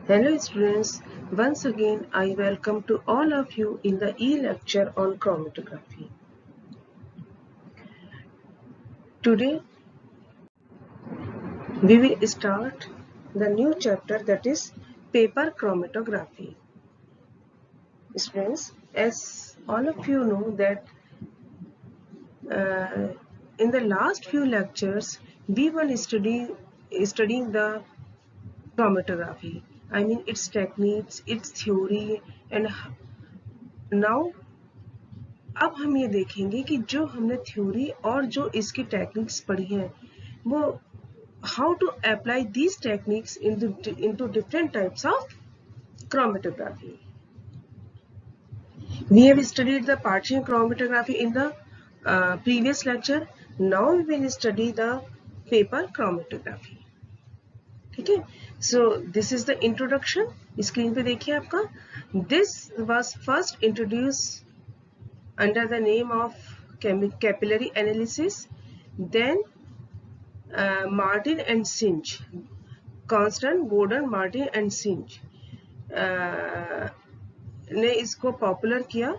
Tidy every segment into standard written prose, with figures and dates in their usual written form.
Hello students, once again I welcome to all of you in the e-lecture on chromatography. Today we will start the new chapter, that is paper chromatography. Students, as all of you know that in the last few lectures we were studying the chromatography. I mean its techniques, its theory, and now अब हम ये देखेंगे कि जो हमने theory और जो इसकी टेक्निक्स पढ़ी हैं वो how to apply these techniques into different types of chromatography. We have studied the partition chromatography in the previous lecture. Now we will study the paper chromatography. ठीक है, so this is the introduction. Screen पे देखिए आपका. This was first introduced under the name of capillary analysis. Then Martin and Sinch, Constant, Gordon, Martin and Sinch ने इसको popular किया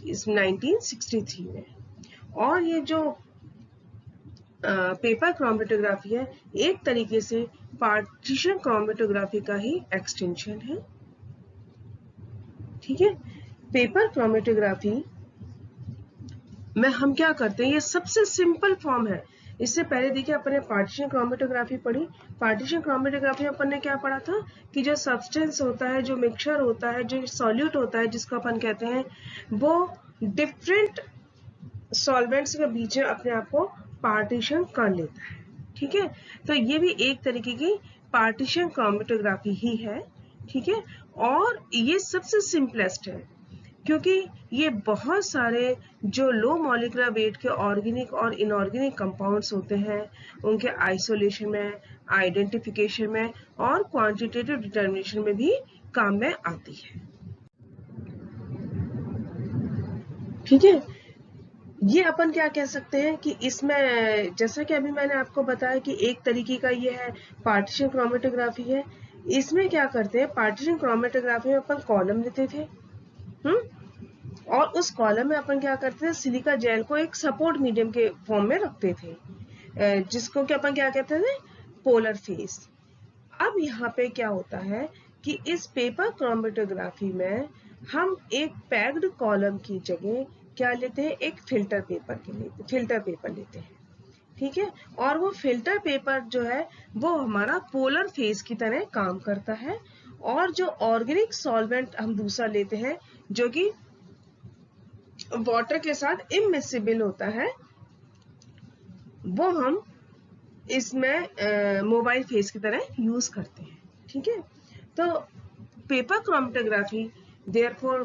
इस 1963 में. और ये जो पेपर क्रोमेटोग्राफी है एक तरीके से पार्टीशन क्रोमेटोग्राफी का ही एक्सटेंशन है. ठीक है, पेपर क्रोमेटोग्राफी में हम क्या करते हैं, ये सबसे सिंपल फॉर्म है. इससे पहले देखिए अपन ने पार्टीशन क्रोमेटोग्राफी पढ़ी. पार्टीशन क्रोमेटोग्राफी में अपन ने क्या पढ़ा था कि जो सब्सटेंस होता है, जो मिक्सचर होता है, जो सॉल्यूट होता है जिसको अपन कहते हैं, वो डिफरेंट सॉल्वेंट्स के बीच में अपने आप को पार्टीशन कर लेता है. ठीक है, तो ये भी एक तरीके की पार्टीशन क्रोमेटोग्राफी ही है. ठीक है, और ये सबसे सिंपलेस्ट है क्योंकि ये बहुत सारे जो लो मॉलिक्यूलर वेट के ऑर्गेनिक और इनऑर्गेनिक कंपाउंड्स होते हैं उनके आइसोलेशन में, आइडेंटिफिकेशन में और क्वांटिटेटिव डिटर्मिनेशन में भी काम में आती है. ठीक है, ये अपन क्या कह सकते हैं कि इसमें जैसा कि अभी मैंने आपको बताया कि एक तरीके का ये है पार्टीशन क्रोमेटोग्राफी है. इसमें क्या करते हैं, पार्टीशन क्रोमेटोग्राफी में अपन कॉलम लेते थे और उस कॉलम में अपन क्या करते थे, सिलिका जेल को एक सपोर्ट मीडियम के फॉर्म में रखते थे जिसको कि अपन क्या कहते थे, पोलर फेस. अब यहाँ पे क्या होता है कि इस पेपर क्रोमेटोग्राफी में हम एक पैक्ड कॉलम की जगह क्या लेते हैं, एक फिल्टर पेपर लेते हैं. ठीक है, और वो फिल्टर पेपर जो है वो हमारा पोलर फेस की तरह काम करता है. और जो ऑर्गेनिक सॉल्वेंट हम दूसरा लेते हैं जो कि वाटर के साथ इमिसिबल होता है, वो हम इसमें मोबाइल फेस की तरह यूज करते हैं. ठीक है, तो paper chromatography therefore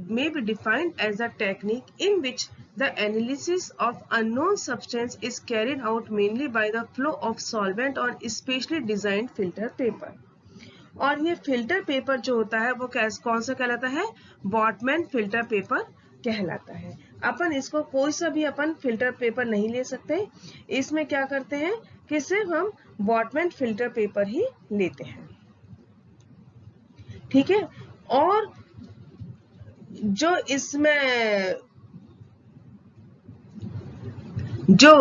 may be defined as a technique in which the analysis of unknown substance is carried out mainly by the flow of solvent or specially designed filter paper. और ये filter paper जो होता है वो कौन सा कहलाता है, बॉटमैन फिल्टर पेपर कहलाता है. अपन इसको कोई सा भी अपन फिल्टर पेपर नहीं ले सकते. इसमें क्या करते हैं कि सिर्फ हम बॉटमैन फिल्टर पेपर ही लेते हैं. ठीक है, और जो इसमें जो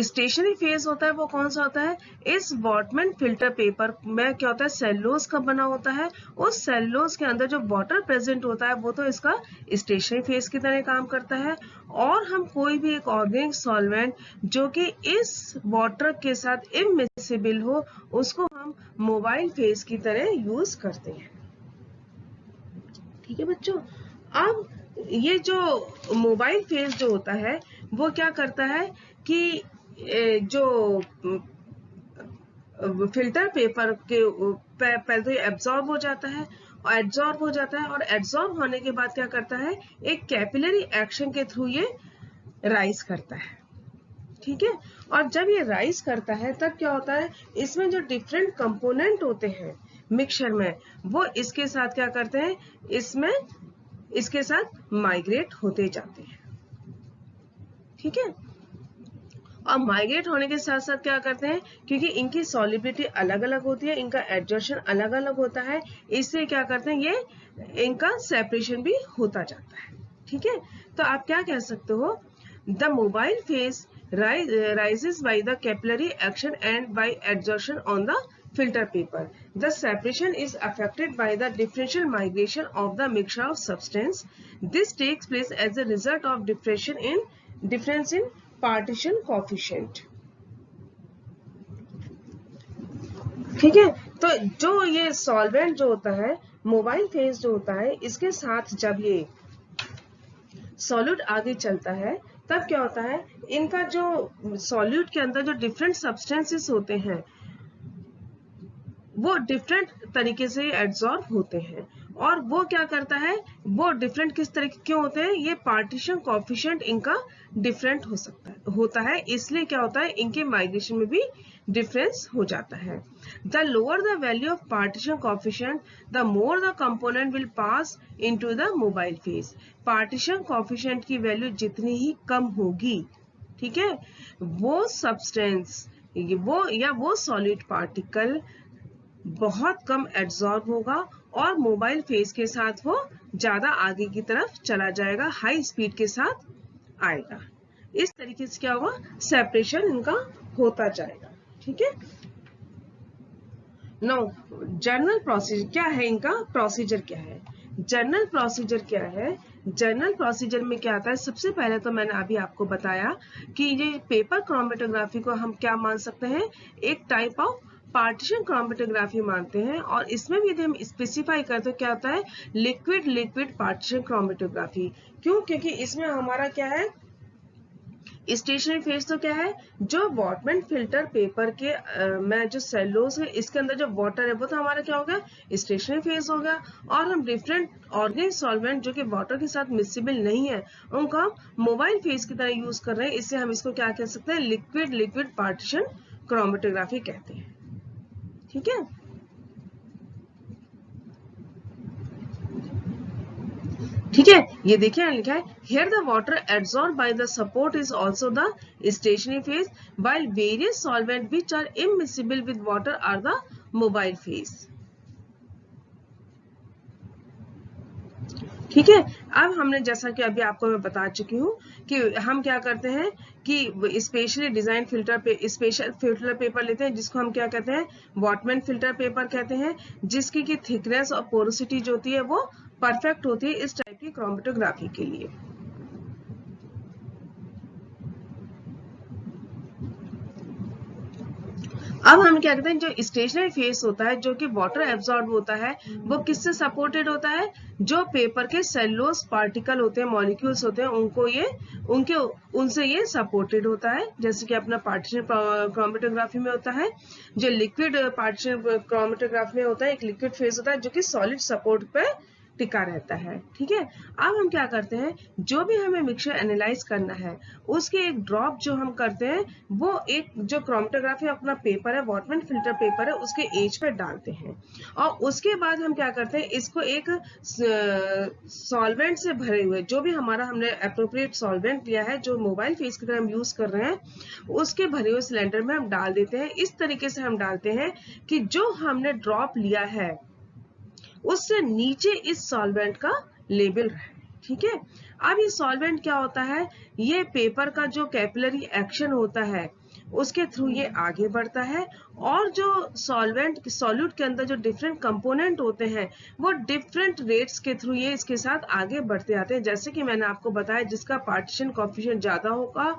स्टेशनरी फेज होता है वो कौन सा होता है, इस बॉटमैन फिल्टर पेपर में क्या होता है, सेलुलोज का बना होता है. उस सेलुलोज के अंदर जो वाटर प्रेजेंट होता है वो तो इसका स्टेशनरी फेज की तरह काम करता है. और हम कोई भी एक ऑर्गेनिक सॉल्वेंट जो कि इस वाटर के साथ इमिसिबल हो उसको हम मोबाइल फेज की तरह यूज करते हैं. ठीक है बच्चों, अब ये जो मोबाइल फेज जो होता है वो क्या करता है कि जो फिल्टर पेपर के पहले तो एब्जॉर्ब हो जाता है और एब्जॉर्ब होने के बाद क्या करता है, एक कैपिलरी एक्शन के थ्रू ये राइज करता है. ठीक है, और जब ये राइज करता है तब क्या होता है, इसमें जो डिफरेंट कंपोनेंट होते हैं मिक्सचर में वो इसके साथ क्या करते हैं, इसके साथ माइग्रेट होते जाते हैं. ठीक है, और माइग्रेट होने के साथ साथ क्या करते हैं, क्योंकि इनकी सॉलिबिलिटी अलग अलग होती है, इनका एडजर्शन अलग अलग होता है, इसलिए क्या करते हैं, ये इनका सेपरेशन भी होता जाता है। ठीक है, तो आप क्या कह सकते हो, the mobile phase rises by the capillary action and by adsorption on the filter paper. The separation is affected by the differential migration of the mixture of substance. This takes place as a result of difference in partition coefficient. ठीक है, तो जो ये solvent जो होता है, mobile phase जो होता है, इसके साथ जब ये सॉल्यूट आगे चलता है तब क्या होता है, इनका जो सॉल्यूट के अंदर जो डिफरेंट सब्सटेंसेस होते हैं वो डिफरेंट तरीके से एब्जॉर्ब होते हैं। और वो क्या करता है, वो डिफरेंट किस तरह क्यों होते हैं, ये पार्टीशन कोएफिशिएंट इनका डिफरेंट होता है, इसलिए क्या होता है, इनके माइग्रेशन में भी डिफरेंस हो जाता है। The lower the value of partition coefficient the more the component will pass into the mobile phase. Partition coefficient की वैल्यू जितनी ही कम होगी, ठीक है, वो सब्सटेंस वो सॉलिड पार्टिकल बहुत कम एब्जॉर्ब होगा और मोबाइल फेज के साथ वो ज्यादा आगे की तरफ चला जाएगा, हाई स्पीड के साथ आएगा। इस तरीके से क्या होगा, सेपरेशन इनका होता जाएगा। ठीक है, नो जर्नल प्रोसीजर क्या है, इनका प्रोसीजर क्या है, जर्नल प्रोसीजर क्या है। जर्नल प्रोसीजर में क्या आता है, सबसे पहले तो मैंने अभी आपको बताया कि ये पेपर क्रोमेटोग्राफी को हम क्या मान सकते हैं, एक टाइप ऑफ पार्टीशन क्रोमेटोग्राफी मानते हैं। और इसमें भी यदि हम स्पेसिफाई करते हैं क्या होता है, लिक्विड लिक्विड पार्टीशन क्रोमेटोग्राफी। क्यों, क्योंकि इसमें हमारा क्या है, स्टेशनरी फेज तो क्या है, जो वॉटमैन फिल्टर पेपर के में जो सेलोस है इसके अंदर जो वाटर है वो तो हमारा क्या होगा, स्टेशनरी फेज होगा। और हम डिफरेंट ऑर्गेनिक सॉल्वेंट जो कि वाटर के साथ मिक्सिबल नहीं है उनको हम मोबाइल फेज की तरह यूज कर रहे हैं, इससे हम इसको क्या कह सकते हैं, लिक्विड लिक्विड पार्टीशन क्रोमेटोग्राफी कहते हैं। ठीक है, ठीक है, ये देखिए लिखा है, here the water absorbed by the support is also the stationary phase, while various solvents which are immiscible with water are the mobile phase. ठीक है, अब हमने जैसा कि अभी आपको मैं बता चुकी हूँ कि हम क्या करते हैं कि स्पेशली डिजाइन फिल्टर पे स्पेशल फिल्टर पेपर लेते हैं जिसको हम क्या कहते हैं, वॉटमैन फिल्टर पेपर कहते हैं, जिसकी की थिकनेस और पोरोसिटी जो होती है वो परफेक्ट होती है इस टाइप की क्रोमेटोग्राफी के लिए। अब हम क्या कहते हैं, जो स्टेशनरी फेज होता है जो कि वाटर एब्जॉर्ब होता है वो किससे सपोर्टेड होता है, जो पेपर के सेलुलोज पार्टिकल होते हैं, मॉलिक्यूल्स होते हैं, उनसे ये सपोर्टेड होता है। जैसे कि अपना पार्टीशन क्रोमेटोग्राफी में होता है, जो लिक्विड पार्टीशन क्रोमेटोग्राफी में होता है, एक लिक्विड फेज होता है जो कि सॉलिड सपोर्ट पे टिका रहता है। ठीक है, अब हम क्या करते हैं, जो भी हमें मिक्सचर एनालाइज करना है उसके एक ड्रॉप जो हम करते हैं वो एक जो क्रोमेटोग्राफी अपना पेपर है, वॉटमैन फिल्टर पेपर है, उसके एज पे डालते हैं और उसके बाद हम क्या करते हैं, इसको एक सॉल्वेंट से भरे हुए जो भी हमने एप्रोप्रिएट सॉल्वेंट लिया है जो मोबाइल फेस की तरह हम यूज कर रहे हैं उसके भरे हुए सिलेंडर में हम डाल देते हैं। इस तरीके से हम डालते हैं कि जो हमने ड्रॉप लिया है उससे नीचे इस सॉल्वेंट का लेवल रहे। ठीक है, अब ये सॉल्वेंट क्या होता है, ये पेपर का जो कैपिलरी एक्शन होता है उसके थ्रू ये आगे बढ़ता है और जो सॉल्यूट के अंदर जो डिफरेंट कंपोनेंट होते हैं वो डिफरेंट रेट्स के थ्रू ये इसके साथ आगे बढ़ते आते हैं। जैसे कि मैंने आपको बताया, जिसका पार्टीशन कोएफिशिएंट ज्यादा होगा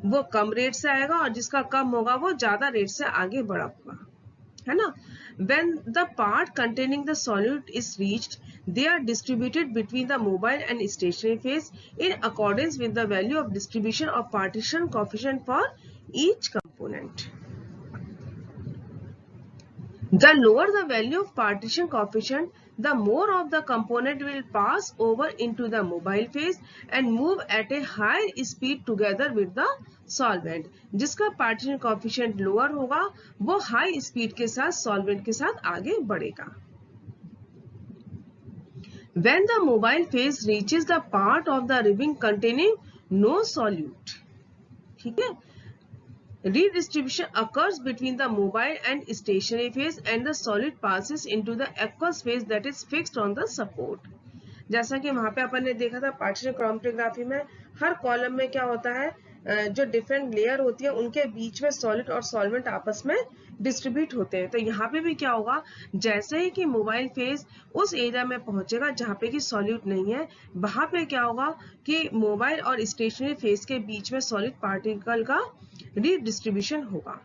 वो कम रेट से आएगा और जिसका कम होगा वो ज्यादा रेट से आगे बढ़ा होगा, है ना। When the part containing the solute is reached, they are distributed between the mobile and stationary phase in accordance with the value of distribution of partition coefficient for each component. The lower the value of partition coefficient, the more of the component will pass over into the mobile phase and move at a higher speed together with the solvent. जिसका partition coefficient lower होगा वो high speed के साथ solvent के साथ आगे बढ़ेगा। When the mobile phase reaches the part of the ribbon containing no solute, ठीक है, Redistribution occurs between the mobile and stationary phase and the solid passes into the aqueous phase that is fixed on the support. जैसा कि वहां पे अपन ने देखा था partition chromatography में, हर कॉलम में क्या होता है, जो डिफरेंट लेयर होती है उनके बीच में सॉलिड और सॉल्वेंट आपस में डिस्ट्रीब्यूट होते हैं। तो यहाँ पे भी क्या होगा, जैसे ही कि मोबाइल फेज उस एरिया में पहुंचेगा जहाँ पे कि सॉल्यूट नहीं है, वहां पे क्या होगा कि मोबाइल और स्टेशनरी फेज के बीच में सॉलिड पार्टिकल का रीडिस्ट्रीब्यूशन होगा।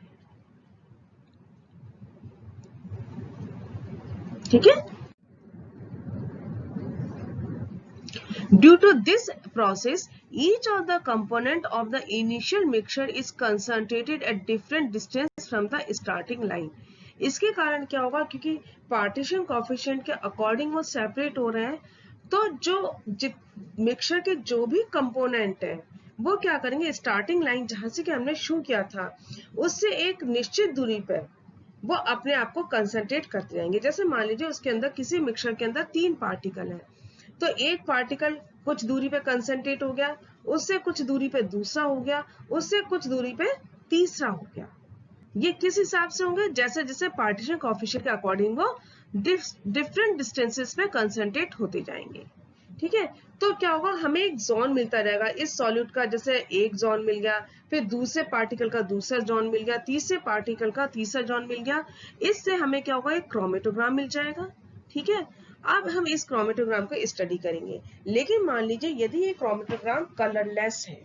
ठीक है। Due to this process, each of the component of the initial mixture is concentrated at different distance from the starting line. इसके कारण क्या होगा, क्योंकि पार्टीशन कोएफिशिएंट के अकॉर्डिंग वो सेपरेट हो रहे हैं, तो जो मिक्सचर के जो भी कंपोनेंट है वो क्या करेंगे, स्टार्टिंग लाइन जहां से कि हमने शुरू किया था उससे एक निश्चित दूरी पर वो अपने आप को कंसंट्रेट करते जाएंगे। जैसे मान लीजिए उसके अंदर, किसी मिक्सचर के अंदर 3 पार्टिकल है, तो एक पार्टिकल कुछ दूरी पे कंसंट्रेट हो गया, उससे कुछ दूरी पे दूसरा हो गया, उससे कुछ दूरी पे तीसरा हो गया। ये किस हिसाब से होंगे, जैसे जैसे पार्टीशन कोएफिशिएंट के अकॉर्डिंग वो डिफरेंट डिस्टेंसेस पे कंसंट्रेट होते जाएंगे। ठीक है। तो क्या होगा, हमें एक जोन मिलता रहेगा इस सॉल्यूट का, जैसे एक जोन मिल गया, फिर दूसरे पार्टिकल का दूसरा जोन मिल गया, तीसरे पार्टिकल का तीसरा जोन मिल गया। इससे हमें क्या होगा, एक क्रोमेटोग्राम मिल जाएगा। ठीक है। अब हम इस क्रोमेटोग्राम को स्टडी करेंगे, लेकिन मान लीजिए यदि ये क्रोमेटोग्राम कलरलेस है,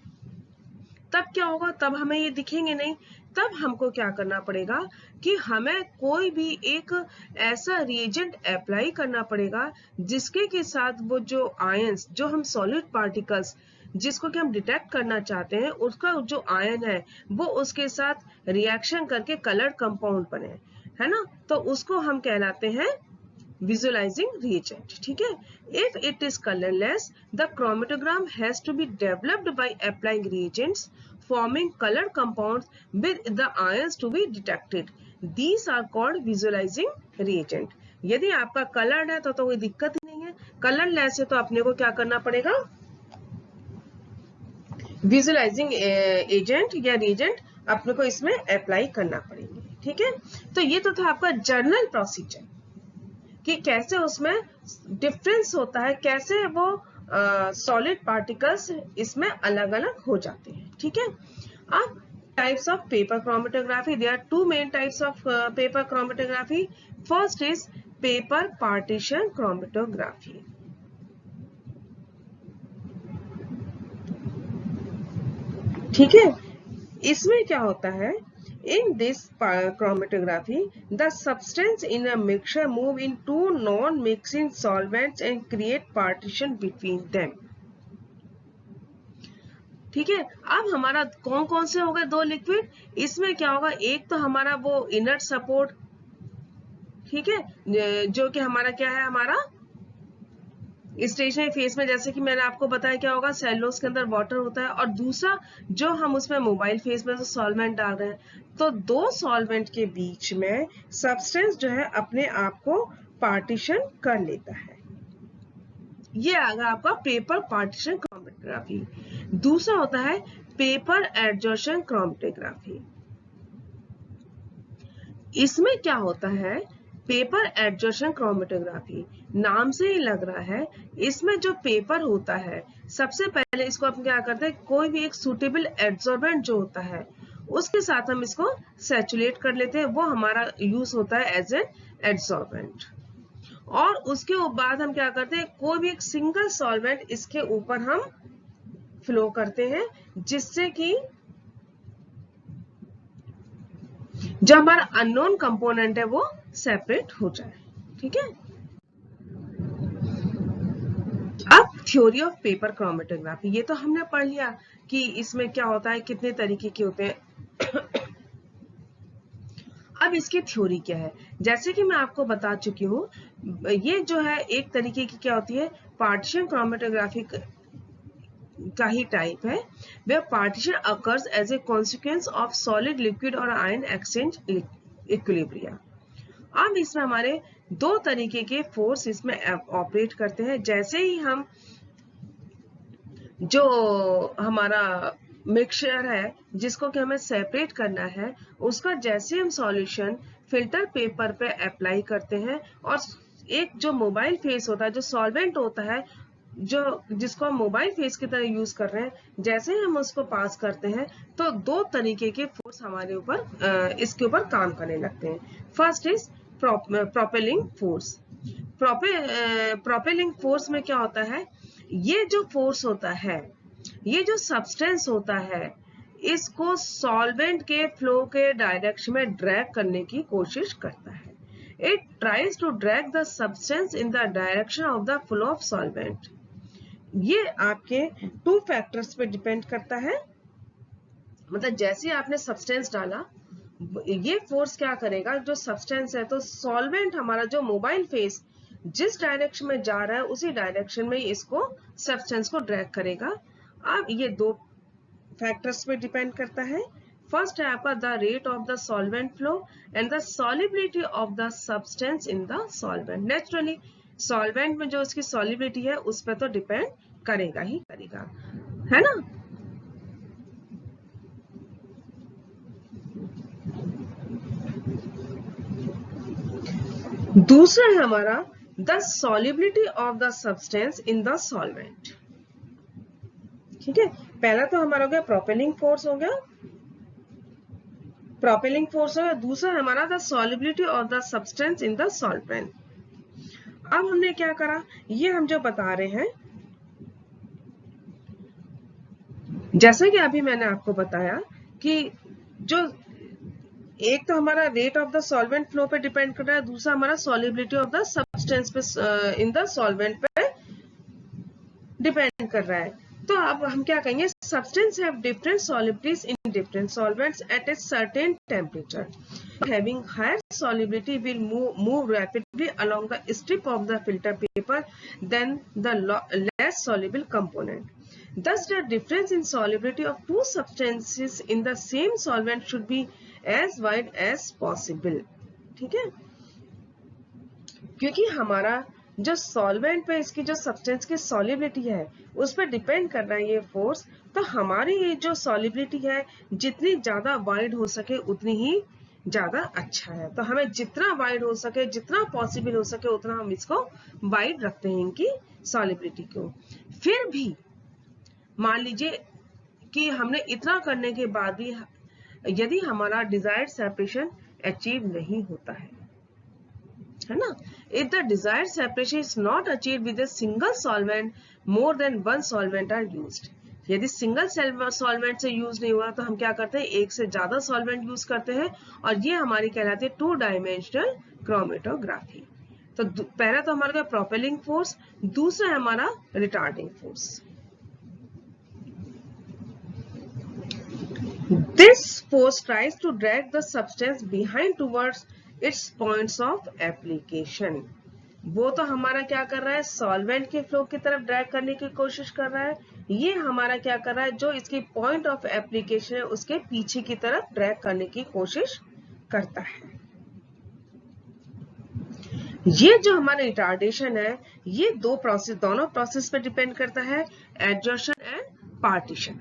तब क्या होगा, तब हमें ये दिखेंगे नहीं। तब हमको क्या करना पड़ेगा कि हमें कोई भी एक ऐसा रिएजेंट अप्लाई करना पड़ेगा जिसके के साथ वो जो आयंस, जो हम सॉलिड पार्टिकल्स जिसको कि हम डिटेक्ट करना चाहते हैं, उसका जो आयन है वो उसके साथ रिएक्शन करके कलर कंपाउंड बने, है ना। तो उसको हम कहलाते हैं visualizing reagent. ठीक है। If it is colorless, the chromatogram has to be developed by applying reagents forming colored compounds with the ions to be detected. These are called visualizing reagent. यदि आपका कलर्ड है तो कोई दिक्कत ही नहीं है, कलरलेस है तो अपने को क्या करना पड़ेगा, विजुअलाइजिंग एजेंट या रिएजेंट अपने को इसमें अप्लाई करना पड़ेंगे। ठीक है। तो ये तो था आपका जर्नल प्रोसीजर कि कैसे उसमें डिफरेंस होता है, कैसे वो सॉलिड पार्टिकल्स इसमें अलग अलग हो जाते हैं। ठीक है। अब types of paper chromatography, there are 2 main types of paper chromatography. First is paper partition chromatography. ठीक है। इसमें क्या होता है, in this chromatography the substance in a mixture move in two non-mixing solvents and create partition between them. ठीक है। अब हमारा कौन कौन से हो गए, 2 लिक्विड। इसमें क्या होगा, एक तो हमारा वो इनर्ट सपोर्ट, ठीक है, जो कि हमारा क्या है, हमारा स्टेशनरी फेज में, जैसे कि मैंने आपको बताया क्या होगा, सेलुलोज के अंदर वाटर होता है, और दूसरा जो हम उसमें मोबाइल फेज में सॉल्वेंट डाल रहे हैं, तो 2 सॉल्वेंट के बीच में सब्सटेंस जो है अपने आप को पार्टीशन कर लेता है। ये आ गया आपका पेपर पार्टीशन क्रोमेटोग्राफी। दूसरा होता है पेपर एडजॉर्शन क्रोमेटोग्राफी। इसमें क्या होता है, पेपर एडजॉर्शन क्रोमेटोग्राफी, नाम से ही लग रहा है, इसमें जो पेपर होता है, सबसे पहले इसको हम क्या करते हैं, कोई भी एक सुटेबल एड्सॉर्बेंट जो होता है उसके साथ हम इसको सैचुरेट कर लेते हैं, वो हमारा यूज होता है एज एन एड्सॉर्बेंट। और उसके बाद हम क्या करते हैं, कोई भी एक सिंगल सॉल्वेंट इसके ऊपर हम फ्लो करते हैं, जिससे कि जो हमारा अननोन कंपोनेंट है वो सेपरेट हो जाए। ठीक है। अब थ्योरी ऑफ पेपर क्रोमेटोग्राफी, ये तो हमने पढ़ लिया कि इसमें क्या होता है, कितने तरीके के होते हैं। अब इसकी थ्योरी क्या है, जैसे कि मैं आपको बता चुकी हूँ, ये जो है एक तरीके की क्या होती है, पार्टीशन क्रोमेटोग्राफी का ही टाइप है, where partition occurs as a consequence of solid liquid और ion exchange equilibrium. अब इसमें हमारे 2 तरीके के फोर्स इसमें ऑपरेट करते हैं। जैसे ही हम जो हमारा मिक्सचर है जिसको कि हमें सेपरेट करना है, उसका जैसे हम सॉल्यूशन फिल्टर पेपर पे अप्लाई करते हैं और एक जो मोबाइल फेस होता है, जो सॉल्वेंट होता है, जो जिसको हम मोबाइल फेस की तरह यूज कर रहे हैं, जैसे हम उसको पास करते हैं तो दो तरीके के फोर्स हमारे ऊपर इसके ऊपर काम करने लगते हैं। First is propelling force. Propelling force में क्या होता है, ये जो फोर्स होता है, ये जो सब्सटेंस होता है, इसको सॉल्वेंट के फ्लो के डायरेक्शन में ड्रैग करने की कोशिश करता है। It tries to drag the substance in the direction of the flow of solvent. ये आपके टू फैक्टर्स पे डिपेंड करता है। मतलब जैसे आपने सब्सटेंस डाला, ये फोर्स क्या करेगा, जो सब्सटेंस है, तो सॉल्वेंट हमारा जो मोबाइल फेस जिस डायरेक्शन में जा रहा है उसी डायरेक्शन में इसको सब्सटेंस को ड्रैग करेगा। अब ये दो फैक्टर्स पे डिपेंड करता है। फर्स्ट है आपका the rate of the solvent flow and the solubility of the substance in the solvent. Naturally solvent में जो उसकी सॉलिबिलिटी है उस पर तो डिपेंड करेगा ही करेगा, है ना। दूसरा है हमारा the solubility of the substance in the solvent. ठीक है, पहला तो हमारा हो गया प्रोपेलिंग फोर्स हो गया, प्रोपेलिंग फोर्स हो गया। दूसरा हमारा the solubility of the substance in the solvent. अब हमने क्या करा, ये हम जो बता रहे हैं, जैसा कि अभी मैंने आपको बताया कि जो एक तो हमारा rate of the solvent flow पे डिपेंड कर रहा है, दूसरा हमारा सॉलिबिलिटी ऑफ द सब्सटेंस पे इन द सॉल्वेंट पे डिपेंड कर रहा है। तो अब हम क्या कहेंगे, substance have different solubilities in different solvents at a certain temperature. Having higher solubility will move rapidly along the strip of the filter paper than the less soluble component. Thus, the difference in solubility of two substances in the same solvent should be as wide as possible. ठीक है, क्योंकि हमारा जो solvent पे इसकी जो substance की solubility है उस पर डिपेंड कर रहा है ये फोर्स। तो हमारी ये जो सॉलिबिलिटी है जितनी ज्यादा वाइड हो सके उतनी ही ज्यादा अच्छा है। तो हमें जितना वाइड हो सके, जितना पॉसिबल हो सके उतना हम इसको वाइड रखते हैं इनकी सॉलिबिलिटी को। फिर भी मान लीजिए कि हमने इतना करने के बाद भी यदि हमारा डिजायर्ड सेपरेशन अचीव नहीं होता है ना, if the desired separation is not achieved with a single solvent, more than one solvent are used. यदि सिंगल सॉल्वेंट से यूज नहीं हुआ तो हम क्या करते हैं, एक से ज्यादा सॉल्वेंट यूज करते हैं, और ये हमारी कहलाती है टू डायमेंशनल क्रोमेटोग्राफी। तो पहला तो हमारा प्रोपेलिंग फोर्स, दूसरा है हमारा retarding force. This force tries to drag the substance behind towards its points of application. वो तो हमारा क्या कर रहा है, सॉल्वेंट के फ्लो की तरफ ड्रैग करने की कोशिश कर रहा है। ये हमारा क्या कर रहा है, जो इसकी पॉइंट ऑफ एप्लीकेशन है उसके पीछे की तरफ ड्रैग करने की कोशिश करता है। ये जो हमारा रिटार्डेशन है, ये दोनों प्रोसेस पे डिपेंड करता है, एडजॉर्शन एंड पार्टीशन।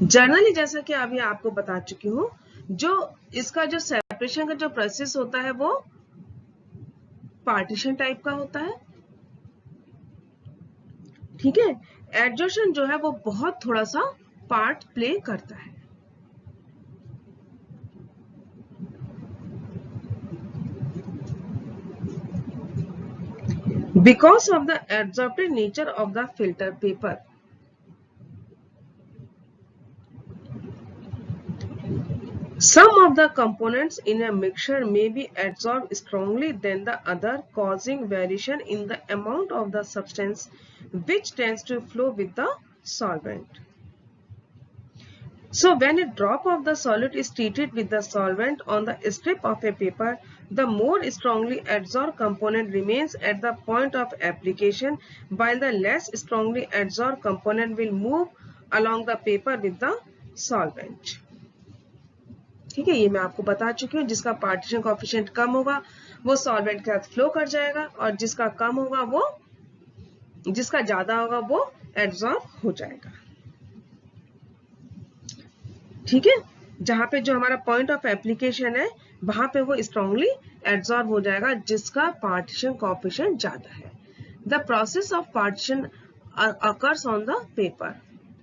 जनरली जैसा कि अभी आपको बता चुकी हूं, जो इसका जो सेपरेशन का जो प्रोसेस होता है वो पार्टीशन टाइप का होता है। ठीक है, एडजॉर्शन जो है वो बहुत थोड़ा सा पार्ट प्ले करता है। Because of the absorptive nature of the filter paper, some of the components in a mixture may be adsorbed strongly than the other, causing variation in the amount of the substance which tends to flow with the solvent. So when a drop of the solid is treated with the solvent on the strip of a paper, the more strongly adsorbed component remains at the point of application, while the less strongly adsorbed component will move along the paper with the solvent. ठीक है, ये मैं आपको बता चुकी हूँ। जिसका partition coefficient कम होगा वो सॉल्वेंट के साथ फ्लो कर जाएगा, और जिसका कम होगा वो, जिसका ज्यादा होगा वो एब्जॉर्ब हो जाएगा। ठीक है, जहां पे जो हमारा पॉइंट ऑफ एप्लीकेशन है वहां पे वो स्ट्रांगली एब्जॉर्ब हो जाएगा, जिसका पार्टीशन कोएफिशिएंट ज्यादा है। The process of partition occurs on the paper,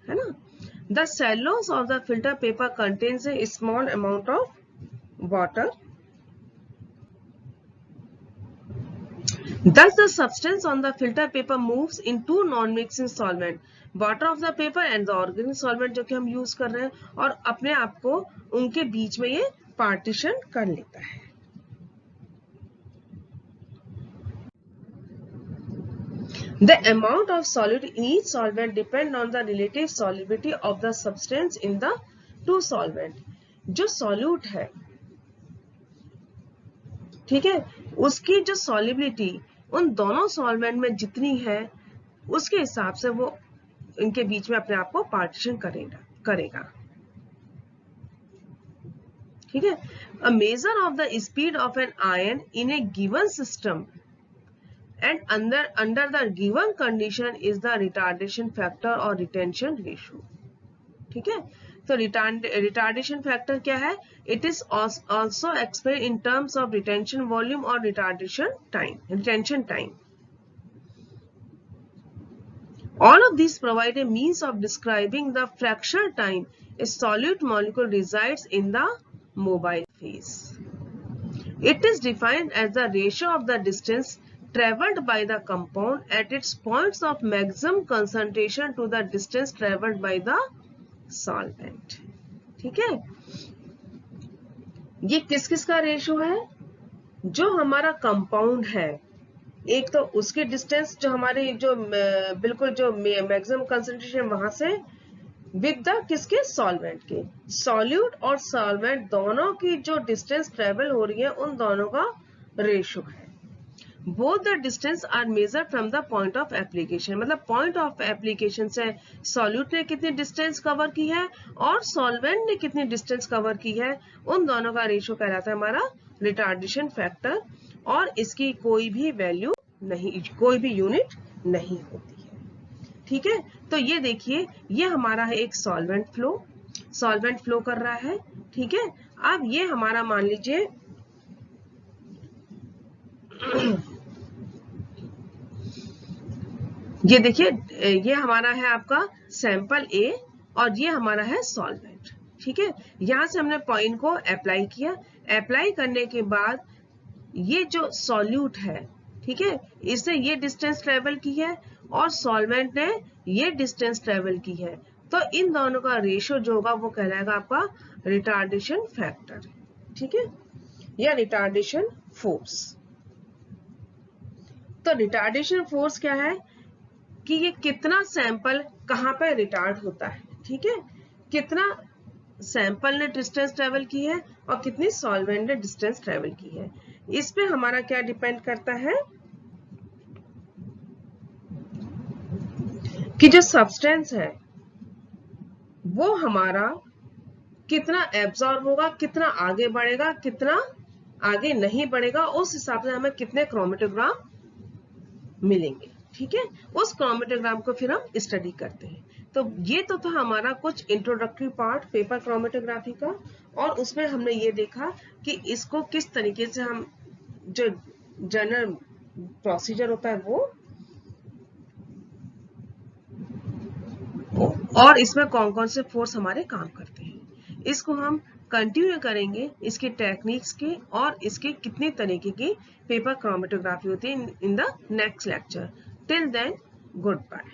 है ना। The cellulose of the filter paper contains a small amount of water. Thus, the substance on the filter paper moves in two non-mixing solvent, water of the paper and the organic solvent जो कि हम use कर रहे हैं, और अपने आप को उनके बीच में ये पार्टीशन कर लेता है। The amount of solute in each solvent depend on the relative solubility of the substance in the two solvent. जो solute है, ठीक है, उसकी जो solubility उन दोनों solvent में जितनी है उसके हिसाब से वो इनके बीच में अपने आप को partition करेगा। ठीक है। A measure of the speed of an ion in a given system and under the given condition is the retardation factor or retention ratio। ठीक है, तो retardation factor क्या है? It is also expressed in terms of retention volume or retention time। All of these provide a means of describing the fractional time a solute molecule resides in the mobile phase. It is defined as the ratio of the distance traveled by the compound at its points of maximum concentration to the distance traveled by the solvent। ठीक है, ये किस किस का ratio है? जो हमारा compound है, एक तो उसके डिस्टेंस जो हमारे जो बिल्कुल जो मैक्सिमम कंसंट्रेशन वहां से विद द किसके सॉल्वेंट के, सॉल्यूट और सॉल्वेंट दोनों की जो डिस्टेंस ट्रेवल हो रही है उन दोनों का रेशियो है। Both the distance are measure from the point of application, मतलब पॉइंट ऑफ एप्लीकेशन से सॉल्यूट ने कितनी डिस्टेंस कवर की है और सॉल्वेंट ने कितनी डिस्टेंस कवर की है, उन दोनों का रेशियो कहलाता है हमारा रिटार्डेशन फैक्टर, और इसकी कोई भी वैल्यू नहीं, कोई भी यूनिट नहीं होती है। ठीक है, तो ये देखिए, ये हमारा है एक सॉल्वेंट फ्लो कर रहा है। ठीक है, अब ये हमारा मान लीजिए ये देखिए, ये हमारा है आपका सैंपल ए और ये हमारा है सॉल्वेंट। ठीक है, यहां से हमने पॉइंट को अप्लाई किया, अप्लाई करने के बाद ये जो सॉल्यूट है, ठीक है, इसने ये डिस्टेंस ट्रेवल की है और सॉल्वेंट ने ये डिस्टेंस ट्रेवल की है, तो इन दोनों का रेशियो जो होगा वो कहलाएगा आपका रिटार्डेशन फैक्टर। ठीक है, या रिटार्डेशन फोर्स। तो रिटार्डेशन फोर्स क्या है कि ये कितना सैंपल कहां पर रिटार्ड होता है। ठीक है, कितना सैंपल ने डिस्टेंस ट्रेवल की है और कितनी सॉल्वेंट ने डिस्टेंस ट्रेवल की है, इस पे हमारा क्या डिपेंड करता है कि जो सब्सटेंस है वो हमारा कितना एब्जॉर्ब होगा, कितना आगे बढ़ेगा, कितना आगे नहीं बढ़ेगा, उस हिसाब से हमें कितने क्रोमेटोग्राम मिलेंगे। ठीक है, उस क्रोमेटोग्राम को फिर हम स्टडी करते हैं। तो ये तो था हमारा कुछ इंट्रोडक्टरी पार्ट पेपर क्रोमेटोग्राफी का, और उसमें हमने ये देखा कि इसको किस तरीके से हम जो जनरल प्रोसीजर होता है वो, और इसमें कौन कौन से फोर्स हमारे काम करते हैं, इसको हम कंटिन्यू करेंगे, इसके टेक्निक्स के और इसके कितने तरीके की पेपर क्रोमेटोग्राफी होती है in the next lecture. Till then, good bye.